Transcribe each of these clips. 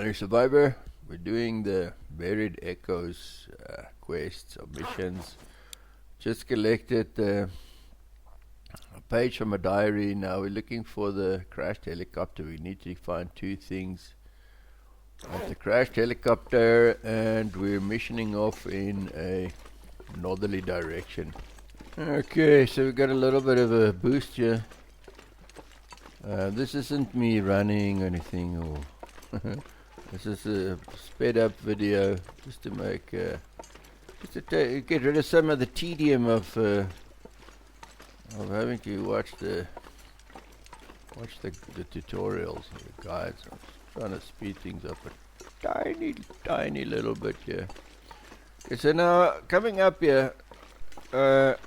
Hey Survivor, we're doing the Buried Echoes quests or missions. Just collected a page from a diary. Now we're looking for the crashed helicopter. We need to find two things of the crashed helicopter, and we're missioning off in a northerly direction. Okay, so we got a little bit of a boost here. This isn't me running or anything, or this is a sped up video just to make just to get rid of some of the tedium of having to watch the tutorials or the guides. I'm trying to speed things up a tiny little bit here. Okay, so now coming up here, there,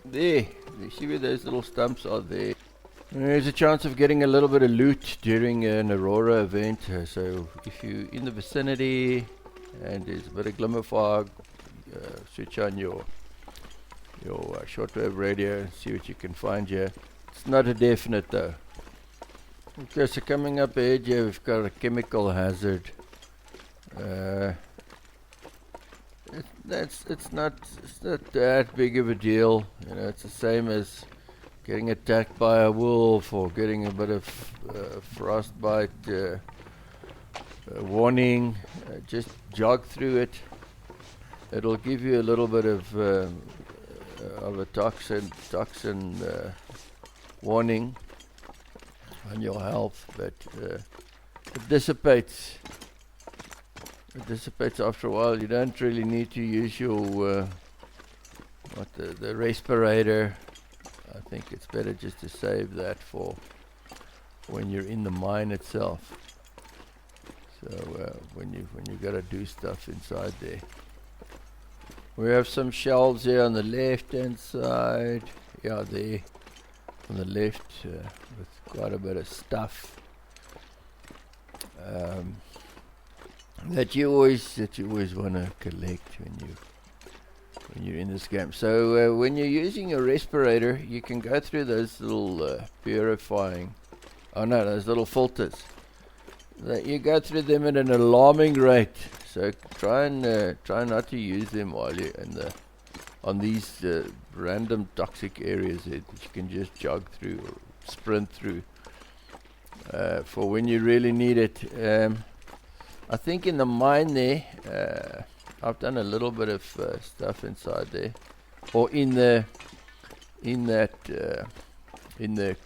you see where those little stumps are there? There's a chance of getting a little bit of loot during an Aurora event, so if you're in the vicinity and there's a bit of glimmer fog, switch on your shortwave radio and see what you can find here. It's not a definite though. Okay, so coming up ahead here, we've got a chemical hazard. It's not that big of a deal, you know. It's the same as getting attacked by a wolf or getting a bit of frostbite warning. Just jog through it. It'll give you a little bit of a toxin warning on your health, but it dissipates. It dissipates after a while. You don't really need to use your the respirator. I think it's better just to save that for when you're in the mine itself. So when you gotta do stuff inside there. We have some shelves here on the left hand side. Yeah, there on the left with quite a bit of stuff that you always want to collect when you're in this game. So when you're using a respirator, you can go through those little those little filters. You go through them at an alarming rate. So try not to use them while you're on these random toxic areas that you can just jog through or sprint through for when you really need it. I think in the mine there, I've done a little bit of stuff inside there, or in the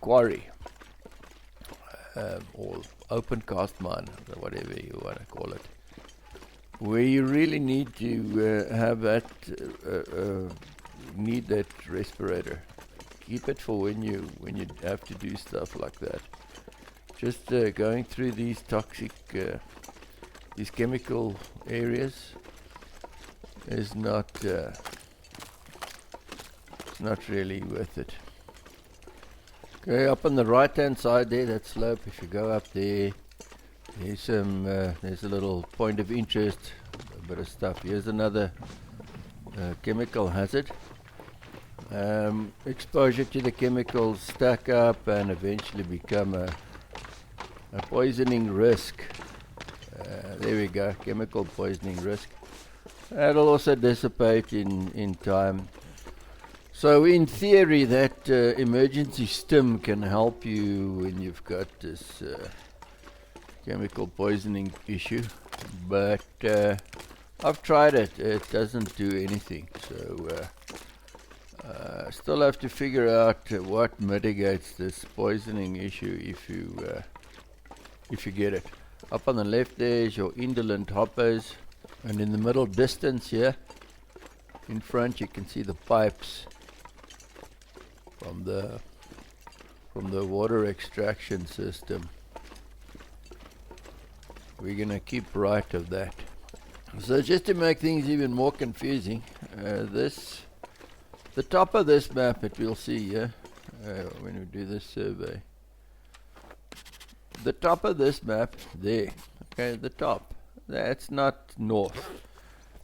quarry, or open cast mine, or whatever you want to call it, where you really need to have that respirator. Keep it for when you have to do stuff like that. Just going through these toxic, these chemical areas is not really worth it. Okay, up on the right hand side there, that slope, if you go up there, there's a little point of interest, a bit of stuff. Here's another chemical hazard. Exposure to the chemicals stack up and eventually become a poisoning risk. There we go, chemical poisoning risk. That'll also dissipate in time. So in theory, that emergency stim can help you when you've got this chemical poisoning issue. But I've tried it. It doesn't do anything. So still have to figure out what mitigates this poisoning issue if you get it. Up on the left there is your indolent hoppers. And in the middle distance here, in front, you can see the pipes from the water extraction system. We're gonna keep right of that. So just to make things even more confusing, the top of this map that we'll see here when we do this survey. The top of this map there, okay, the top. That's not north.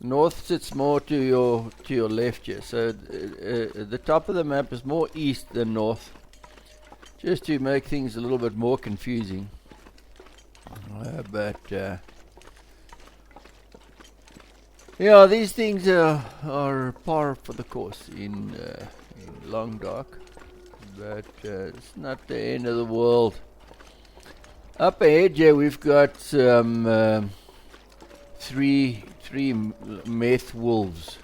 North sits more to your left here. So the top of the map is more east than north. Just to make things a little bit more confusing. Yeah, these things are par for the course in Long Dark, but it's not the end of the world. Up ahead here we've got some three meth wolves.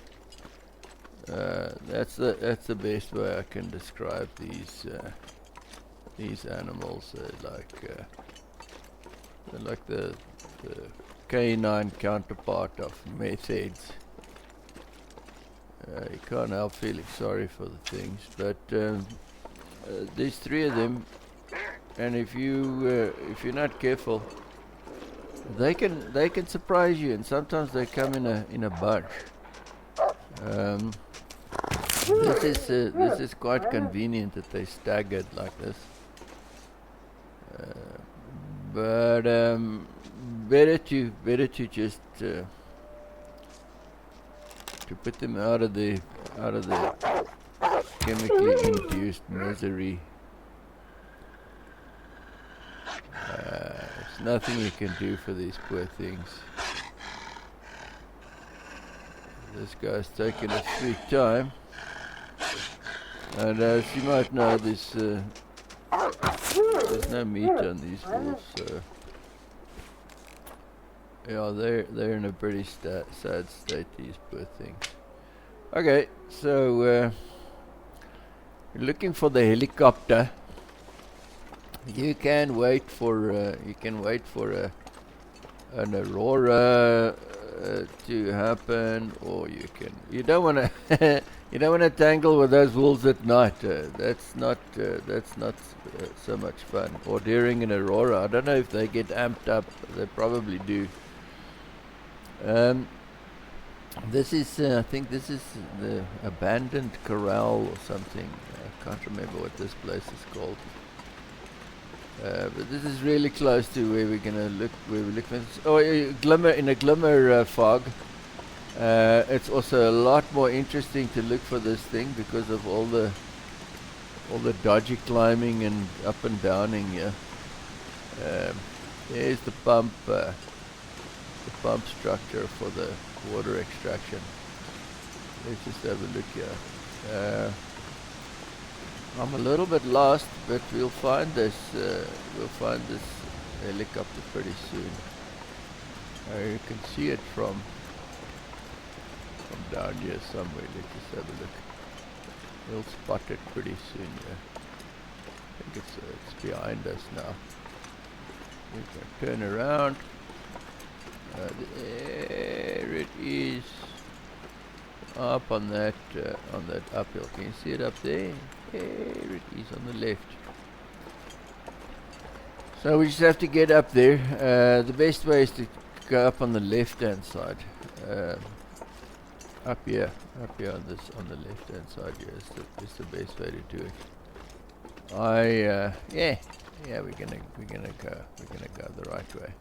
That's the best way I can describe these animals. They're like the canine counterpart of meth heads. You can't help feeling sorry for the things, but there's three of them, and if you're not careful, they can surprise you, and sometimes they come in a bunch. This is quite convenient that they staggered like this, but better to just to put them out of the chemically induced misery. There's nothing you can do for these poor things. This guy's taking his sweet time, and as you might know, there's no meat on these wolves, so yeah, they're in a pretty sad state, these poor things. Okay, so you're looking for the helicopter. You can wait for an aurora to happen, or you don't want to tangle with those wolves at night. That's not so much fun. Or during an aurora, I don't know if they get amped up. They probably do. This is I think this is the abandoned corral or something. I can't remember what this place is called. But this is really close to where we're gonna look. Where we look for this. Oh, in a glimmer fog. It's also a lot more interesting to look for this thing because of all the dodgy climbing and up and downing here. There's the pump structure for the water extraction. Let's just have a look here. I'm a little bit lost, but we'll find this helicopter pretty soon. You can see it from down here somewhere. Let's just have a look. We'll spot it pretty soon. Yeah. I think it's behind us now. We can turn around. There it is. Up on that uphill. Can you see it up there? There it is on the left. So we just have to get up there. The best way is to go up on the left-hand side. Up here on the left-hand side. Is the best way to do it. We're gonna go the right way.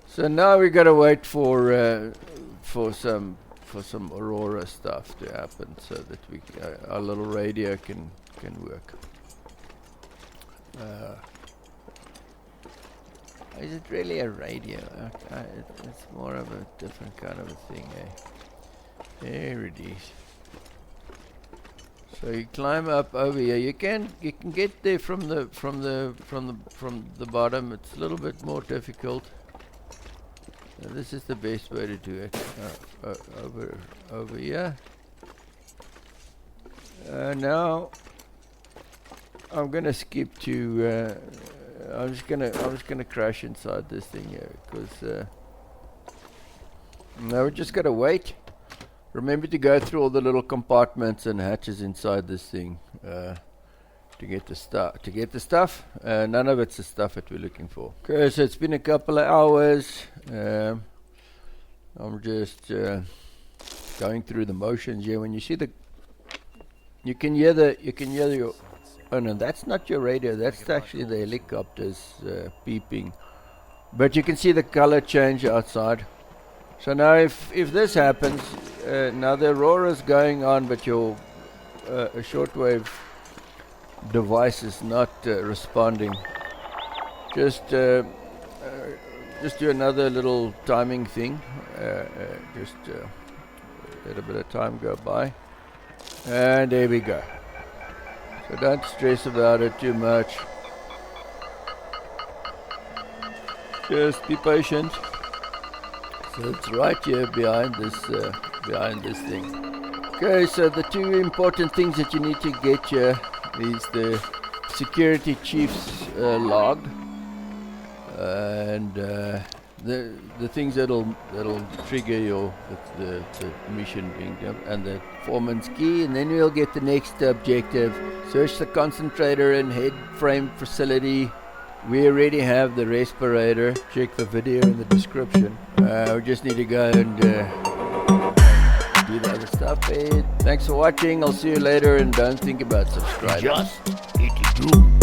So now we gotta wait for some aurora stuff to happen, so that our little radio can work. Is it really a radio? It's more of a different kind of a thing, eh? There it is. So you climb up over here. You can get there from the bottom. It's a little bit more difficult. This is the best way to do it. Over here. Now I'm gonna skip to. I'm just gonna crash inside this thing here because now we just gotta wait. Remember to go through all the little compartments and hatches inside this thing to get the stuff. None of it's the stuff that we're looking for. Okay, so it's been a couple of hours. I'm just going through the motions here. When you see you can hear your. Oh no, that's not your radio. That's actually the helicopters beeping. But you can see the color change outside. So now, if this happens, now the aurora's going on, but your a shortwave device is not responding. Just just do another little timing thing. Just let a bit of time go by. And there we go. So don't stress about it too much. Just be patient. So it's right here behind this thing. Okay, so the two important things that you need to get here is the security chief's log and the things that'll trigger your the mission being done, and the foreman's key, and then we'll get the next objective. Search the concentrator and head frame facility. We already have the respirator. Check the video in the description. We just need to go and do the other stuff. Thanks for watching. I'll see you later, and don't think about subscribing. Just hit it through.